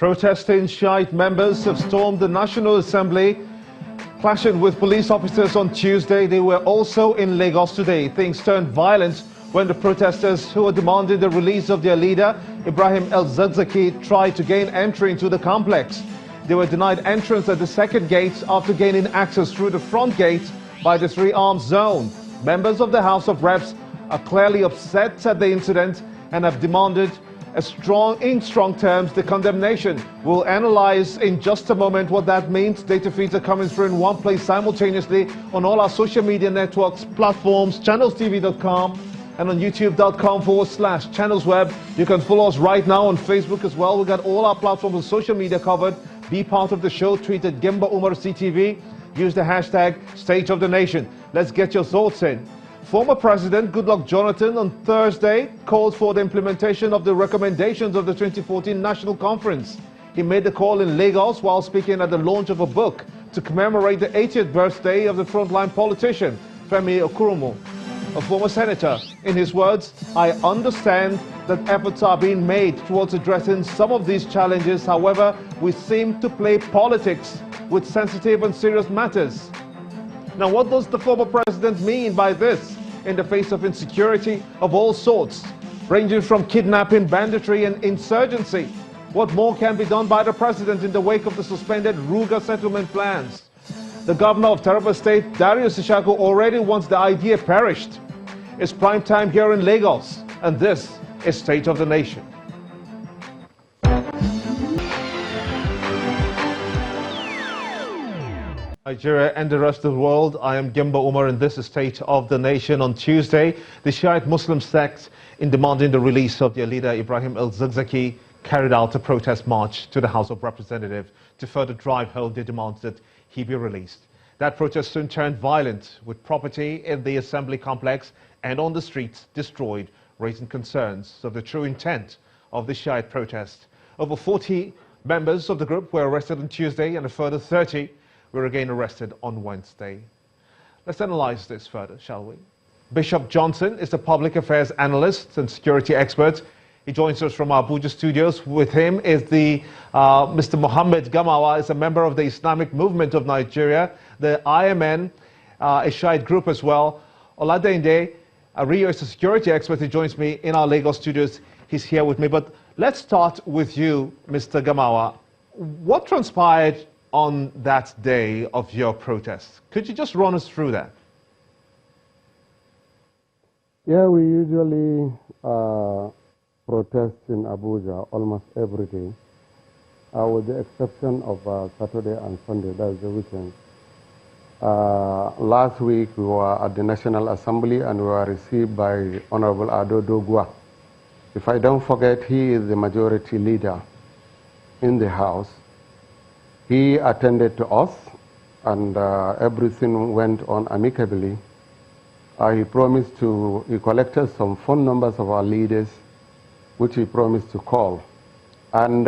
Protesting Shiite members have stormed the National Assembly, clashing with police officers on Tuesday. They were also in Lagos today. Things turned violent when the protesters who were demanding the release of their leader, Ibrahim El-Zakzaky, tried to gain entry into the complex. They were denied entrance at the second gate after gaining access through the front gate by the three-armed zone. Members of the House of Reps are clearly upset at the incident and have demanded in strong terms the condemnation. We'll analyze in just a moment what that means. Data feeds are coming through in one place simultaneously on all our social media networks, platforms, channelstv.com and on youtube.com/channelsweb. You can follow us right now on Facebook as well. We've got all our platforms and social media covered. Be part of the show. Tweet at Gemba Umar CTV. Use the hashtag State of the Nation. Let's get your thoughts in. Former President Goodluck Jonathan on Thursday called for the implementation of the recommendations of the 2014 National Conference. He made the call in Lagos while speaking at the launch of a book to commemorate the 80th birthday of the frontline politician, Femi Okurumo, a former senator. In his words, "I understand that efforts are being made towards addressing some of these challenges. However, we seem to play politics with sensitive and serious matters." Now, what does the former president mean by this in the face of insecurity of all sorts, ranging from kidnapping, banditry and insurgency? What more can be done by the president in the wake of the suspended Ruga settlement plans? The governor of Taraba State, Darius Ishaku, already wants the idea perished. It's prime time here in Lagos, and this is State of the Nation. Nigeria and the rest of the world, I am Gemba Umar and this is State of the Nation. On Tuesday, the Shiite Muslim sect, in demanding the release of their leader Ibrahim El-Zakzaky, carried out a protest march to the House of Representatives to further drive home their demands that he be released. That protest soon turned violent, with property in the assembly complex and on the streets destroyed, raising concerns of the true intent of the Shiite protest. Over 40 members of the group were arrested on Tuesday and a further 30 were again arrested on Wednesday. Let's analyze this further, shall we? Bishop Johnson is the public affairs analyst and security expert. He joins us from our Abuja studios. With him is Mr. Mohammed Gamawa, is a member of the Islamic Movement of Nigeria, the IMN, a Shiite group as well. Oladende Rio is a security expert. He joins me in our Lagos studios. He's here with me. But let's start with you, Mr. Gamawa. What transpired on that day of your protest? Could you just run us through that? Yeah, we usually protest in Abuja almost every day, with the exception of Saturday and Sunday, that's the weekend. Last week we were at the National Assembly and we were received by Honorable Ado Dogwa. If I don't forget, he is the majority leader in the House. He attended to us and everything went on amicably. He collected some phone numbers of our leaders, which he promised to call. And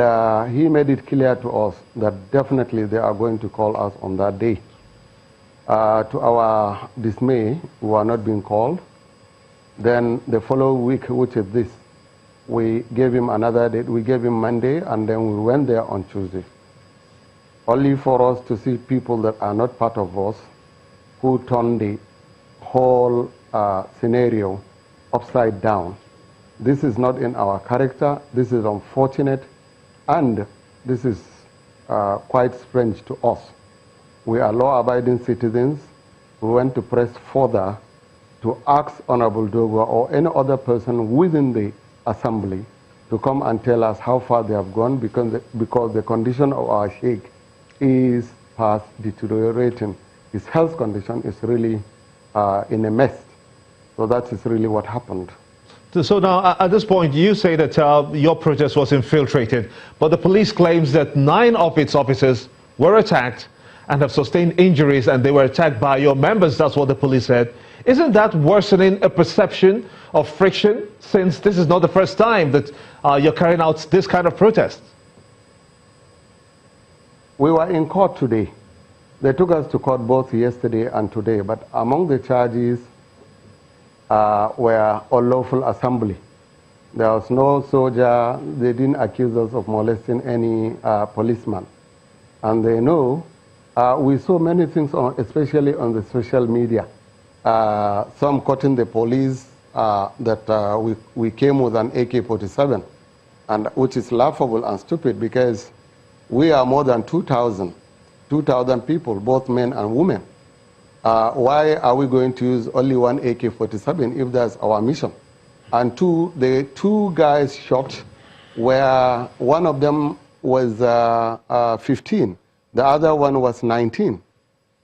he made it clear to us that definitely they are going to call us on that day. To our dismay, we were not being called. Then the following week, which is this, we gave him another date. We gave him Monday, and then we went there on Tuesday. Only for us to see people that are not part of us who turn the whole scenario upside down. This is not in our character. This is unfortunate, and this is quite strange to us. We are law-abiding citizens. We want to press further to ask Honorable Dogwa or any other person within the assembly to come and tell us how far they have gone, because the condition of our sheikh is past deteriorating. His health condition is really in a mess. So that is really what happened. So now, at this point, you say that your protest was infiltrated, but the police claims that 9 of its officers were attacked and have sustained injuries, and they were attacked by your members. That's what the police said. Isn't that worsening a perception of friction, since this is not the first time that you're carrying out this kind of protest? We were in court today. They took us to court both yesterday and today, but among the charges were unlawful assembly. There was no soldier. They didn't accuse us of molesting any policeman. And they know we saw many things, especially on the social media. Some quoting the police that we came with an AK-47, and which is laughable and stupid because we are more than 2,000 people, both men and women. Why are we going to use only one AK-47 if that's our mission? And two, the two guys shot, where one of them was 15, the other one was 19.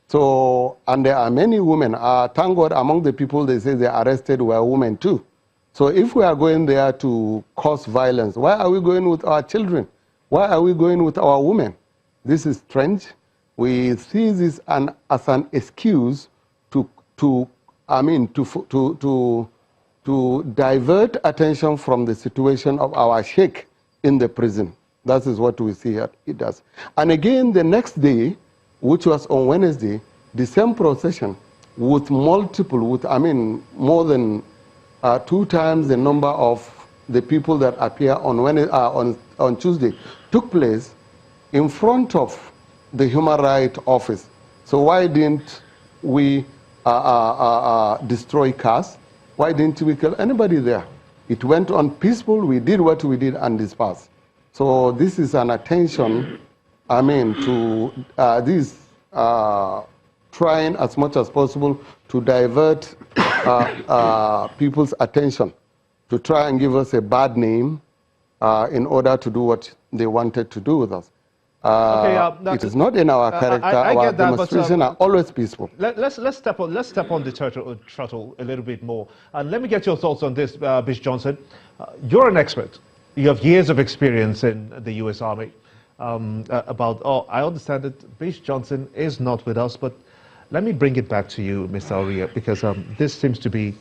So, and there are many women. Thank God, among the people they say they arrested were women too. So if we are going there to cause violence, why are we going with our children? Why are we going with our women? This is strange. We see this as an excuse to divert attention from the situation of our sheikh in the prison. That is what we see here. It does. And again, the next day, which was on Wednesday, the same procession with more than 2 times the number of the people that appear on Tuesday took place in front of the Human Rights Office. So why didn't we destroy cars? Why didn't we kill anybody there? It went on peaceful. We did what we did and dispersed. So this is an attention, to this trying as much as possible to divert people's attention, to try and give us a bad name in order to do what they wanted to do with us. It is not in our character. Our demonstrations are always peaceful. Let's step on the throttle a little bit more, and let me get your thoughts on this, Bishop Johnson. You're an expert. You have years of experience in the U.S. Army. I understand that Bishop Johnson is not with us, but let me bring it back to you, Mr. Auria, because this seems to be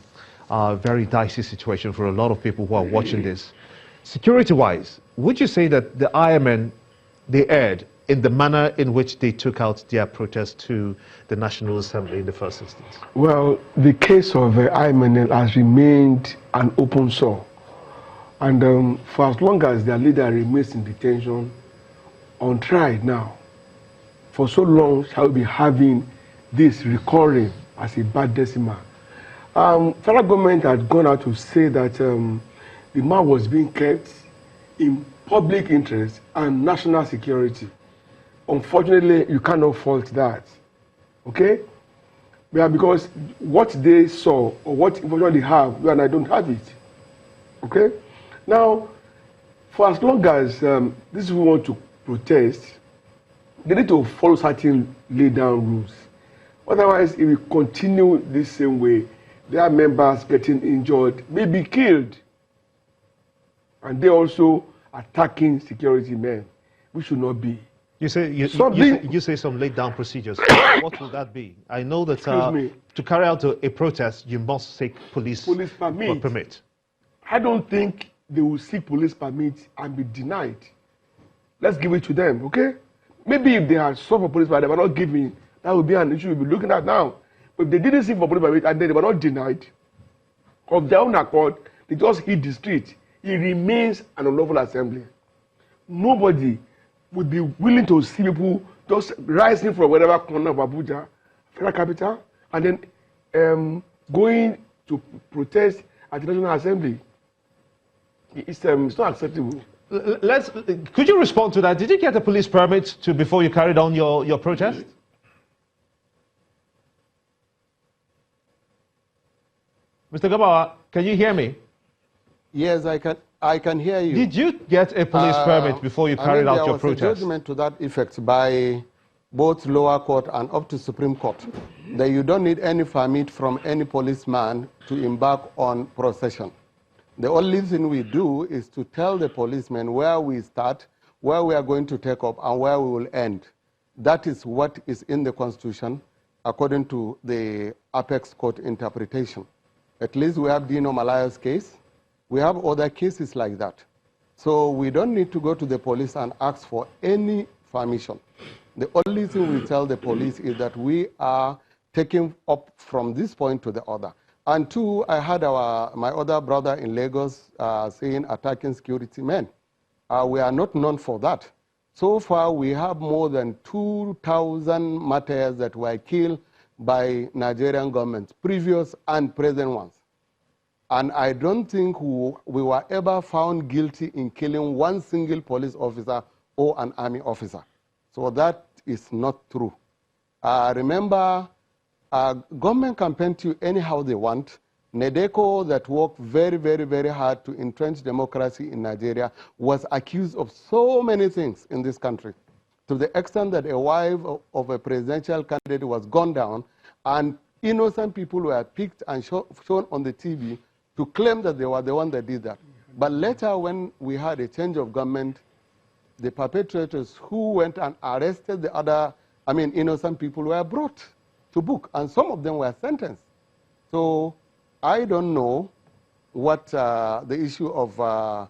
a very dicey situation for a lot of people who are watching this. Security-wise, would you say that the IMN, they erred in the manner in which they took out their protest to the National Assembly in the first instance? Well, the case of IMN has remained an open sore. And for as long as their leader remains in detention, on trial now, for so long shall we be having this recurring as a bad decimal. Federal government had gone out to say that the man was being kept in public interest and national security. Unfortunately, you cannot fault that. Okay? Yeah, because what they saw or what information they have, you and I don't have it. Okay? Now, for as long as these people want to protest, they need to follow certain laid down rules. Otherwise, if we continue this same way, their members getting injured, maybe killed. And they also attacking security men, which should not be. You say some laid down procedures. What will that be? I know that to carry out a protest, you must seek police permit. I don't think they will seek police permit and be denied. Let's give it to them, okay? Maybe if they are sought for police permit, they were not giving, that would be an issue we'll be looking at now. But if they didn't seek for police permit and then they were not denied, of their own accord, they just hit the street. It remains an unlawful assembly. Nobody would be willing to see people just rising from whatever corner of Abuja, federal capital, and then going to protest at the National Assembly. It's not acceptable. Could you respond to that? Did you get a police permit before you carried on your protest? Mr. Gabawa, can you hear me? Yes, I can hear you. Did you get a police permit before you carried out your protest? There was a judgment to that effect by both lower court and up to Supreme Court that you don't need any permit from any policeman to embark on procession. The only thing we do is to tell the policemen where we start, where we are going to take up, and where we will end. That is what is in the Constitution, according to the Apex Court interpretation. At least we have Dino Malayo's case. We have other cases like that. So we don't need to go to the police and ask for any permission. The only thing we tell the police is that we are taking up from this point to the other. And two, I had my other brother in Lagos saying attacking security men. We are not known for that. So far, we have more than 2,000 martyrs that were killed by Nigerian government, previous and present ones. And I don't think we were ever found guilty in killing one single police officer or an army officer. So that is not true. Remember, government can paint you anyhow they want. Nedeko, that worked very, very, very hard to entrench democracy in Nigeria, was accused of so many things in this country, to the extent that a wife of a presidential candidate was gunned down, and innocent people were picked and shown on the TV to claim that they were the one that did that. But later, when we had a change of government, the perpetrators who went and arrested the other, innocent people were brought to book, and some of them were sentenced. So I don't know what the issue of, I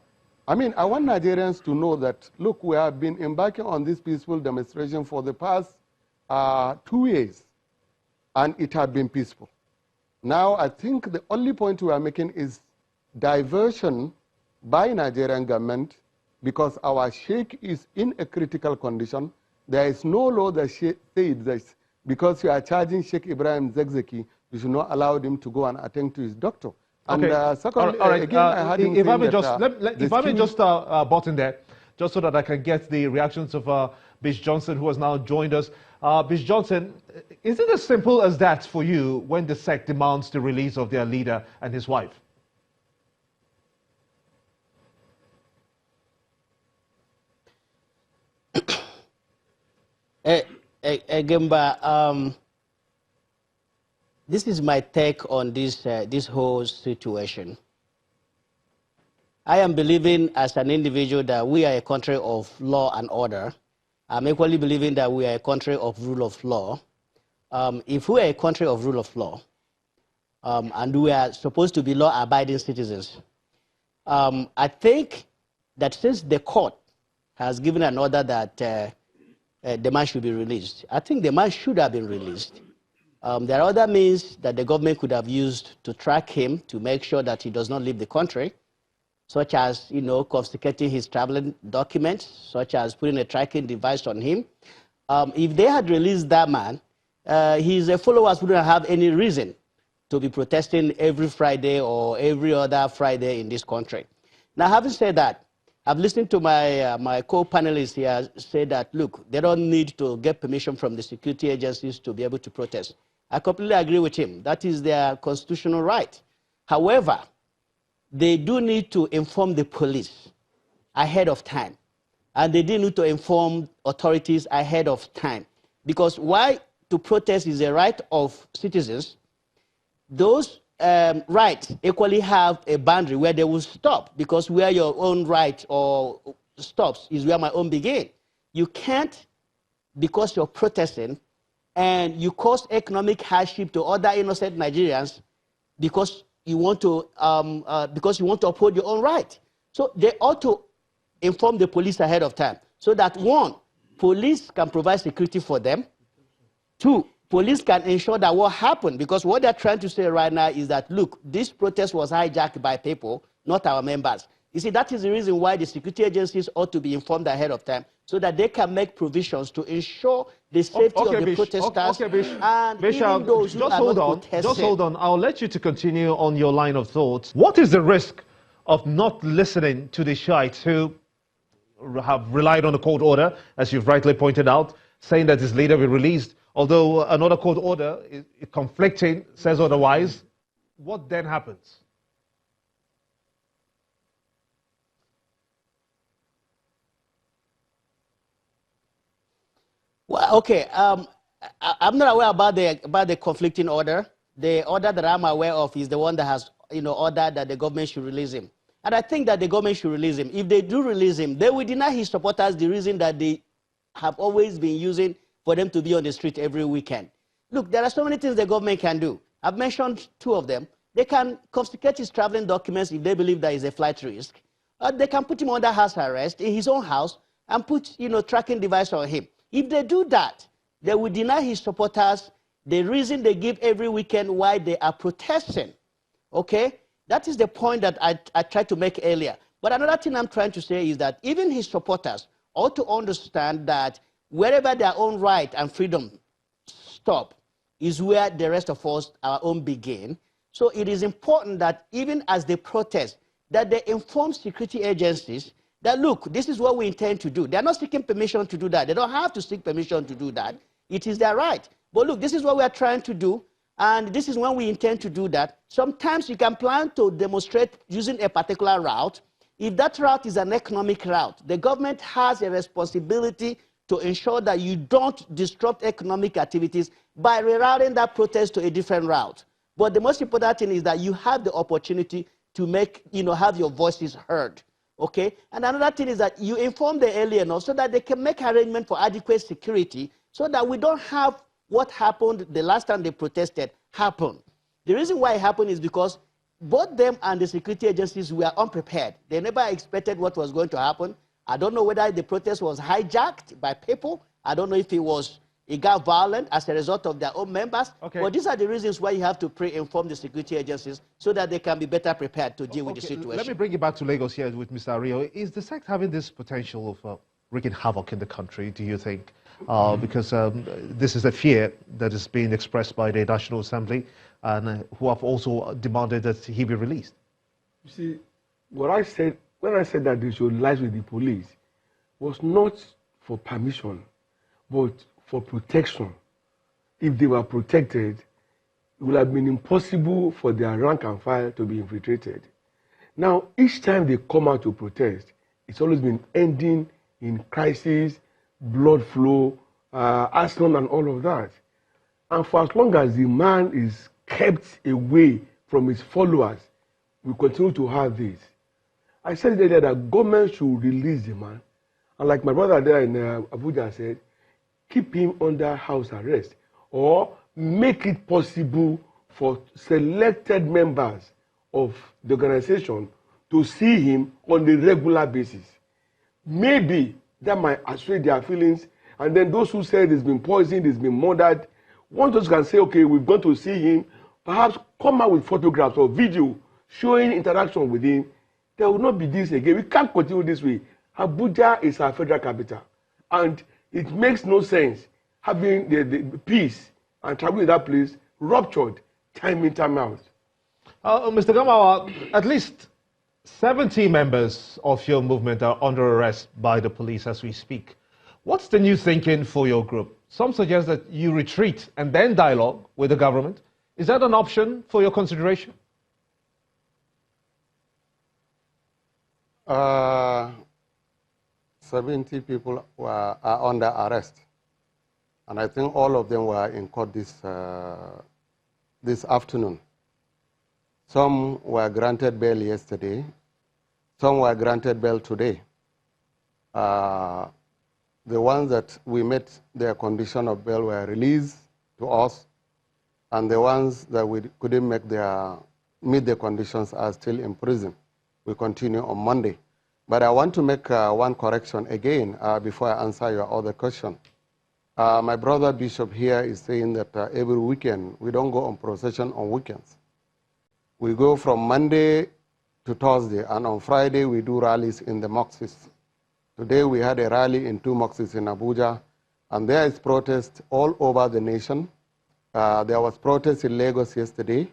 want Nigerians to know that, look, we have been embarking on this peaceful demonstration for the past 2 years, and it has been peaceful. Now, I think the only point we are making is diversion by Nigerian government, because our sheikh is in a critical condition. There is no law that says this. Because you are charging Sheikh Ibrahim El-Zakzaky, you should not allow him to go and attend to his doctor. And okay. Secondly, all right. Again, I had him if I may that just butt in there, just so that I can get the reactions of Bishop Johnson, who has now joined us. Bishop Johnson, is it as simple as that for you when the sect demands the release of their leader and his wife? Gemba, this is my take on this whole situation. I am believing as an individual that we are a country of law and order. I'm equally believing that we are a country of rule of law. If we are a country of rule of law, and we are supposed to be law-abiding citizens, I think that since the court has given an order that the man should be released, I think the man should have been released. There are other means that the government could have used to track him to make sure that he does not leave the country, such as, confiscating his traveling documents, such as putting a tracking device on him. If they had released that man, his followers wouldn't have any reason to be protesting every Friday or every other Friday in this country. Now, having said that, I've listened to my co-panelists here say that, look, they don't need to get permission from the security agencies to be able to protest. I completely agree with him. That is their constitutional right. However, they do need to inform the police ahead of time. And they do need to inform authorities ahead of time. Because while to protest is a right of citizens, those rights equally have a boundary where they will stop, because where your own right or stops is where my own begin. You can't, because you're protesting and you cause economic hardship to other innocent Nigerians because you want to uphold your own right. So they ought to inform the police ahead of time so that, one, police can provide security for them. Two, police can ensure that what happened, because what they're trying to say right now is that, look, this protest was hijacked by people, not our members. You see, that is the reason why the security agencies ought to be informed ahead of time so that they can make provisions to ensure the safety of the protesters and even those who are not protesting. Just hold on. I'll let you to continue on your line of thought. What is the risk of not listening to the Shiites who have relied on a court order, as you've rightly pointed out, saying that his leader will be released? Although another court order is conflicting, says otherwise, what then happens? Well, okay. I'm not aware about the conflicting order. The order that I'm aware of is the one that has, ordered that the government should release him. And I think that the government should release him. If they do release him, they will deny his supporters the reason that they have always been using for them to be on the street every weekend. Look, there are so many things the government can do. I've mentioned two of them. They can confiscate his traveling documents if they believe there is a flight risk. They can put him under house arrest in his own house and put, tracking device on him. If they do that, they will deny his supporters the reason they give every weekend why they are protesting. Okay? That is the point that I tried to make earlier. But another thing I'm trying to say is that even his supporters ought to understand that wherever their own right and freedom stop is where the rest of us, our own, begin. So it is important that even as they protest, that they inform security agencies that, look, this is what we intend to do. They're not seeking permission to do that. They don't have to seek permission to do that. It is their right. But look, this is what we are trying to do, and this is when we intend to do that. Sometimes you can plan to demonstrate using a particular route. If that route is an economic route, the government has a responsibility to ensure that you don't disrupt economic activities by rerouting that protest to a different route. But the most important thing is that you have the opportunity to make, have your voices heard. Okay? And another thing is that you inform the alien so that they can make arrangement for adequate security so that we don't have what happened the last time they protested happen. The reason why it happened is because both them and the security agencies were unprepared. They never expected what was going to happen. I don't know whether the protest was hijacked by people. I don't know if it got violent as a result of their own members. Okay. But these are the reasons why you have to pre-inform the security agencies so that they can be better prepared to deal with the situation. Let me bring you back to Lagos here with Mr. Ario. Is the sect having this potential of wreaking havoc in the country, do you think? Because this is a fear that is being expressed by the National Assembly and who have also demanded that he be released. You see, what I said, when I said that they should liaise with the police, was not for permission, but for protection. If they were protected, it would have been impossible for their rank and file to be infiltrated. Now, each time they come out to protest, it's always been ending in crisis, blood flow, arson and all of that. And for as long as the man is kept away from his followers, we continue to have this. I said earlier that government should release the man. And like my brother there in Abuja said, keep him under house arrest or make it possible for selected members of the organization to see him on a regular basis. Maybe that might assuage their feelings, and then those who said he's been poisoned, he's been murdered, once those can say, okay, we've gone to see him, perhaps come out with photographs or video showing interaction with him, there will not be this again. We can't continue this way. Abuja is our federal capital, and it makes no sense having the peace and travel in that place ruptured time in, time out. Mr. Gamawa, at least 70 members of your movement are under arrest by the police as we speak. What's the new thinking for your group? Some suggest that you retreat and then dialogue with the government. Is that an option for your consideration? 70 people are under arrest. And I think all of them were in court this afternoon. Some were granted bail yesterday. Some were granted bail today. The ones that we met their condition of bail were released to us, and the ones that we couldn't meet the conditions are still in prison. We continue on Monday. But I want to make one correction again before I answer your other question. My brother Bishop here is saying that every weekend, we don't go on procession on weekends. We go from Monday to Thursday, and on Friday we do rallies in the mosques. Today we had a rally in 2 mosques in Abuja, and there is protest all over the nation. There was protest in Lagos yesterday.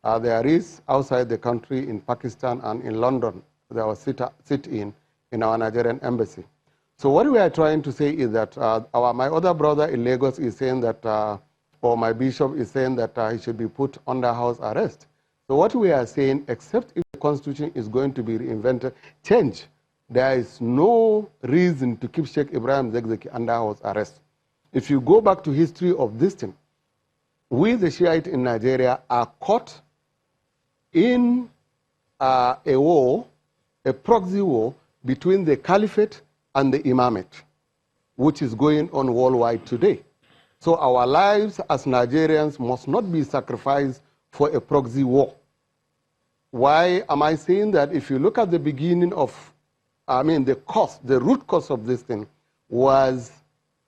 There is outside the country in Pakistan and in London. There was sit-in our Nigerian embassy. So what we are trying to say is that my other brother in Lagos is saying that, or my bishop is saying that he should be put under house arrest. So what we are saying, except if the constitution is going to be reinvented, change, there is no reason to keep Sheikh Ibrahim El-Zakzaky under house arrest. If you go back to history of this thing, we the Shiite in Nigeria are caught in a war, a proxy war between the caliphate and the imamate, which is going on worldwide today. So our lives as Nigerians must not be sacrificed for a proxy war. Why am I saying that? If you look at the beginning of, the root cause of this thing was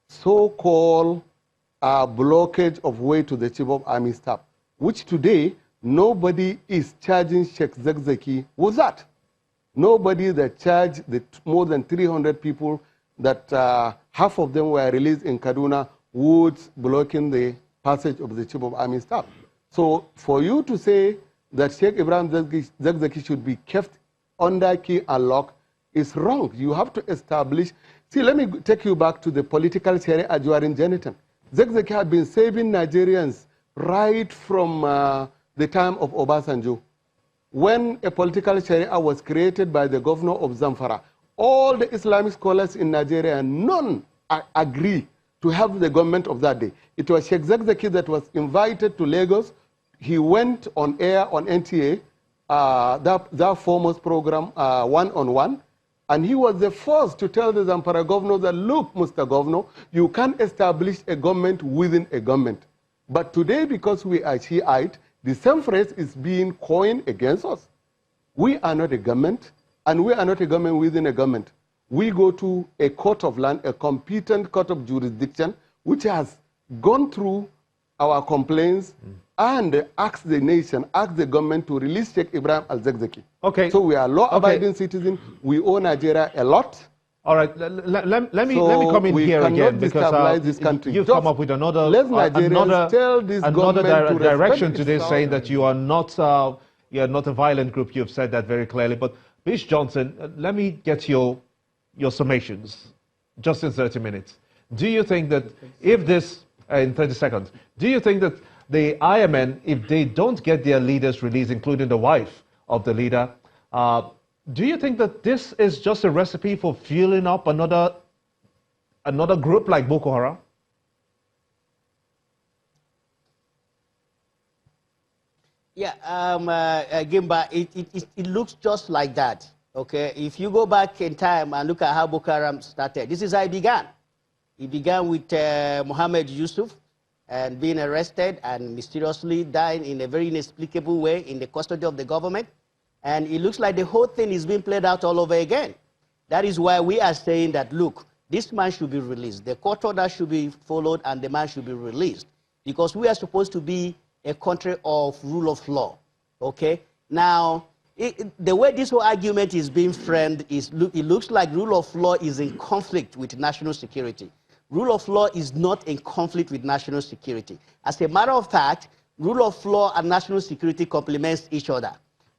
so-called blockage of way to the chief of army staff, which today nobody is charging Sheikh El-Zakzaky with that. Nobody that charged the more than 300 people that half of them were released in Kaduna woods blocking the passage of the Chief of Army Staff. So for you to say that Sheikh Ibrahim El-Zakzaky should be kept under key and lock is wrong. You have to establish. See, let me take you back to the political Sharia during Jonathan. El-Zakzaky had been saving Nigerians right from the time of Obasanjo. When a political Sharia was created by the governor of Zamfara, all the Islamic scholars in Nigeria, none agree to have the government of that day. It was Sheikh El-Zakzaky that was invited to Lagos. He went on air on NTA, that foremost program, one-on-one, and he was the first to tell the Zamfara governor that, look, Mr. Governor, you can't establish a government within a government. But today, because we are Shiite, the same phrase is being coined against us. We are not a government, and we are not a government within a government. We go to a court of land, a competent court of jurisdiction, which has gone through our complaints and asked the nation, asked the government to release Sheikh Ibrahim El-Zakzaky. Okay. So we are law-abiding citizens. We owe Nigeria a lot. All right, let me come in here again, because this country. You've come up with another direction today, saying that you are not a violent group. You've said that very clearly. But Bishop Johnson, let me get your summations just in 30 minutes. Do you think that if this, in 30 seconds, do you think that the IMN, if they don't get their leaders released, including the wife of the leader, do you think that this is just a recipe for fueling up another group like Boko Haram? Yeah, Gimba, it looks just like that. Okay, if you go back in time and look at how Boko Haram started, this is how it began. It began with Muhammad Yusuf and being arrested and mysteriously dying in a very inexplicable way in the custody of the government. And it looks like the whole thing is being played out all over again. That is why we are saying that, look, this man should be released. The court order should be followed and the man should be released. Because we are supposed to be a country of rule of law, okay? Now, the way this whole argument is being framed is, it looks like rule of law is in conflict with national security. Rule of law is not in conflict with national security. As a matter of fact, rule of law and national security complements each other.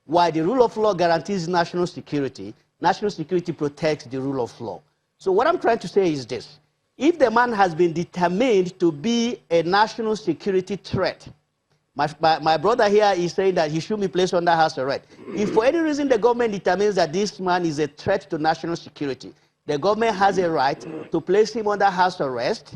While the rule of law guarantees national security protects the rule of law. So what I'm trying to say is this. If the man has been determined to be a national security threat, my brother here is saying that he should be placed under house arrest. If for any reason the government determines that this man is a threat to national security, the government has a right to place him under house arrest,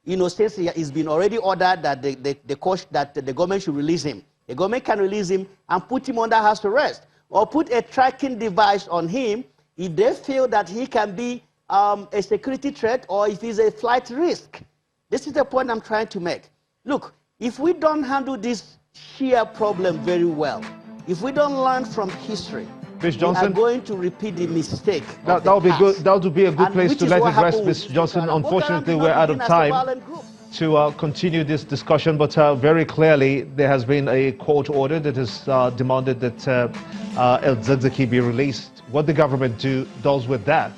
you know, since it's been already ordered that the government should release him. The government can release him and put him under house arrest, or put a tracking device on him if they feel that he can be a security threat or if he's a flight risk. This is the point I'm trying to make. Look, if we don't handle this sheer problem very well, if we don't learn from history, we are going to repeat the mistake. That would be good. That would be a good place to let it rest, Mr. Johnson. Unfortunately, we're out of time to continue this discussion, but very clearly there has been a court order that has demanded that El-Zakzaky be released. What the government does with that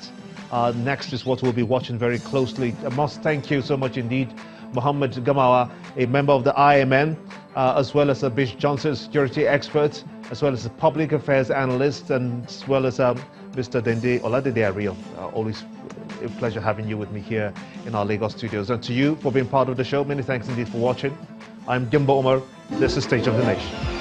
next is what we'll be watching very closely. I must thank you so much indeed, Muhammad Gamawa, a member of the IMN, as well as a Bishop Johnson, security expert, as well as a public affairs analyst, and as well as Mr. Dende Oladide Ario. Always a pleasure having you with me here in our Lagos studios. And to you for being part of the show, many thanks indeed for watching. I'm Gimba Umar. This is State of the Nation.